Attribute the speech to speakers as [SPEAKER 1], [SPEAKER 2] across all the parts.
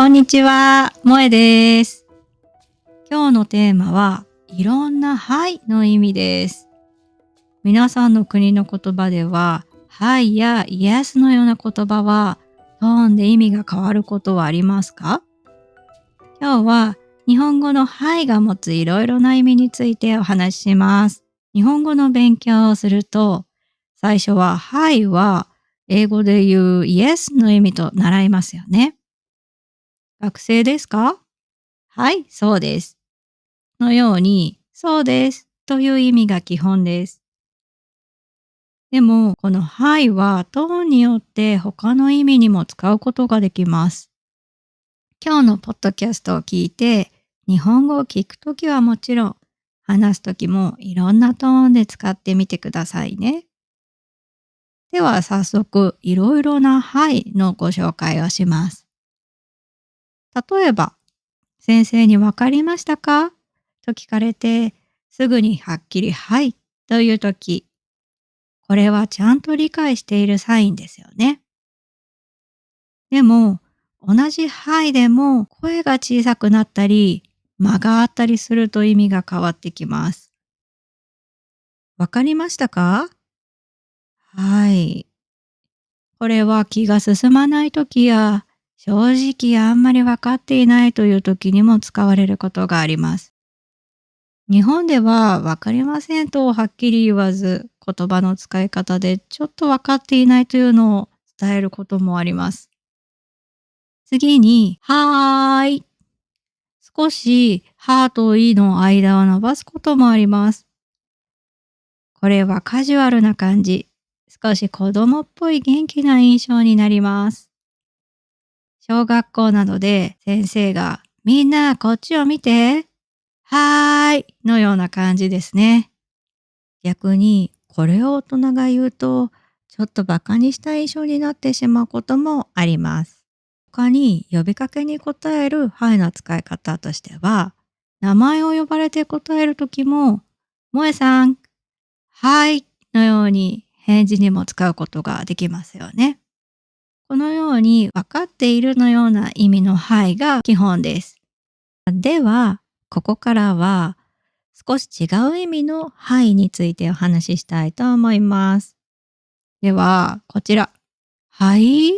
[SPEAKER 1] こんにちは、萌えです。今日のテーマはいろんなはいの意味です。皆さんの国の言葉では、はいやイエスのような言葉はトーンで意味が変わることはありますか？今日は日本語のはいが持ついろいろな意味についてお話しします。日本語の勉強をすると、最初ははいは英語で言うイエスの意味と習いますよね。学生ですか？はい、そうです。のように、そうですという意味が基本です。でも、このはいはトーンによって他の意味にも使うことができます。今日のポッドキャストを聞いて、日本語を聞くときはもちろん、話すときもいろんなトーンで使ってみてくださいね。では早速、いろいろなはいのご紹介をします。例えば、先生にわかりましたかと聞かれて、すぐにはっきりはいというとき、これはちゃんと理解しているサインですよね。でも、同じはいでも声が小さくなったり、間があったりすると意味が変わってきます。わかりましたか？はい。これは気が進まないときや、正直あんまりわかっていないというときにも使われることがあります。日本ではわかりませんとはっきり言わず、言葉の使い方でちょっとわかっていないというのを伝えることもあります。次に、はーい。少し、はといの間を伸ばすこともあります。これはカジュアルな感じ。少し子供っぽい元気な印象になります。小学校などで先生が、みんなこっちを見て、はーいのような感じですね。逆に、これを大人が言うと、ちょっとバカにした印象になってしまうこともあります。他に呼びかけに答えるはいの使い方としては、名前を呼ばれて答えるときも、萌えさん、はいのように返事にも使うことができますよね。このように分かっているのような意味のはいが基本です。では、ここからは少し違う意味のはいについてお話ししたいと思います。では、こちら。はい。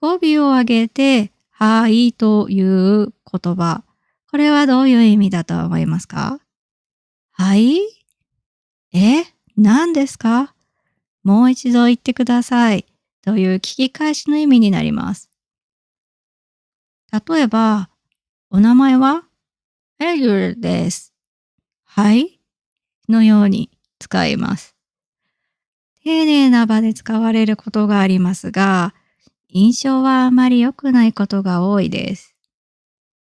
[SPEAKER 1] 語尾を上げて、はいという言葉。これはどういう意味だと思いますか？はい？え？何ですか？もう一度言ってください。という聞き返しの意味になります。例えば、お名前はエルです。はいのように使います。丁寧な場で使われることがありますが、印象はあまり良くないことが多いです。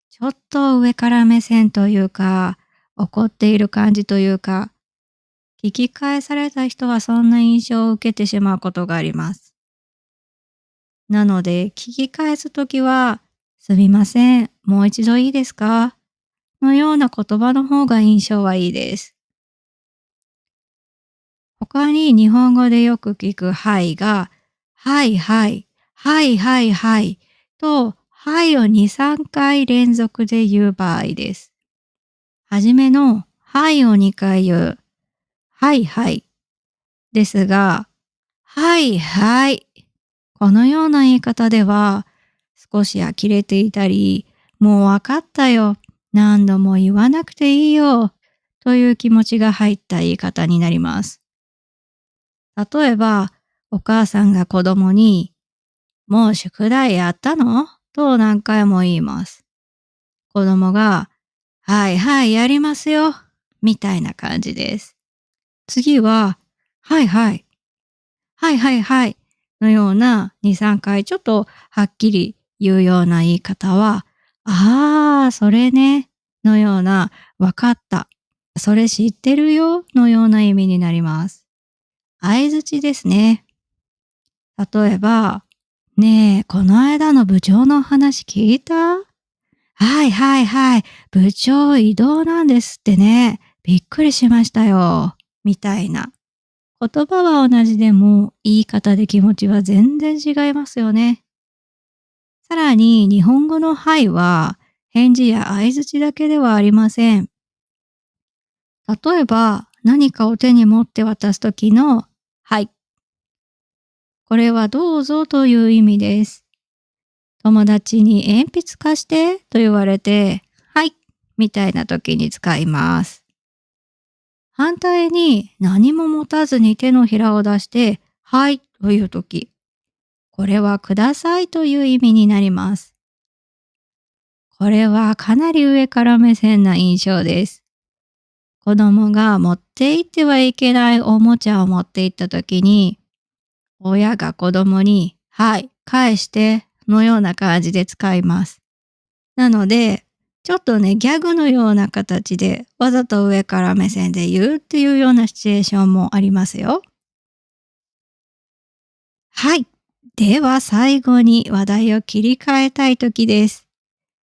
[SPEAKER 1] ちょっと上から目線というか、怒っている感じというか、聞き返された人はそんな印象を受けてしまうことがあります。なので、聞き返すときは、すみません、もう一度いいですかのような言葉の方が印象はいいです。他に日本語でよく聞くはいが、はいはい、はいはいはいと、はいを2、3回連続で言う場合です。はじめのはいを2回言う、はいはいですが、はいはい。このような言い方では、少し呆れていたり、もうわかったよ。何度も言わなくていいよ。という気持ちが入った言い方になります。例えば、お母さんが子供に、もう宿題やったのと何回も言います。子供が、はいはいやりますよ。みたいな感じです。次は、はいはい。はいはいはいのような2、3回ちょっとはっきり言うような言い方は、ああ、それねのようなわかった、それ知ってるよのような意味になります。相槌ですね。例えば、ねえ、この間の部長の話聞いた？はいはいはい、部長異動なんですってね。びっくりしましたよ。みたいな。言葉は同じでも言い方で気持ちは全然違いますよね。さらに日本語のはいは返事や相槌だけではありません。例えば何かを手に持って渡すときのはい。これはどうぞという意味です。友達に鉛筆貸してと言われて、はいみたいな時に使います。反対に何も持たずに手のひらを出して、はいという時、これはくださいという意味になります。これはかなり上から目線な印象です。子供が持っていってはいけないおもちゃを持っていった時に、親が子供に、はい、返してのような感じで使います。なので、ちょっとね、ギャグのような形でわざと上から目線で言うっていうようなシチュエーションもありますよ。はい。では最後に話題を切り替えたい時です。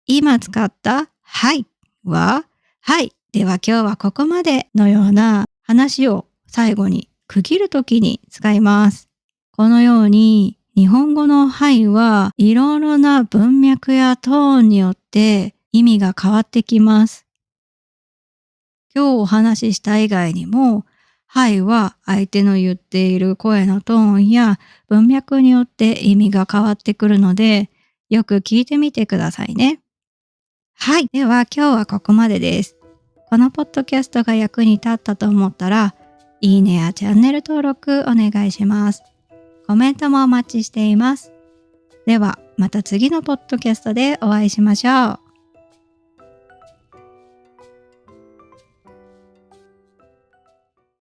[SPEAKER 1] 今使ったはいは、はい。では今日はここまでのような話を最後に区切る時に使います。このように日本語のはいはいろいろな文脈やトーンによって意味が変わってきます。今日お話しした以外にも、はいは相手の言っている声のトーンや文脈によって意味が変わってくるので、よく聞いてみてくださいね。はい。では今日はここまでです。このポッドキャストが役に立ったと思ったら、いいねやチャンネル登録お願いします。コメントもお待ちしています。ではまた次のポッドキャストでお会いしましょう。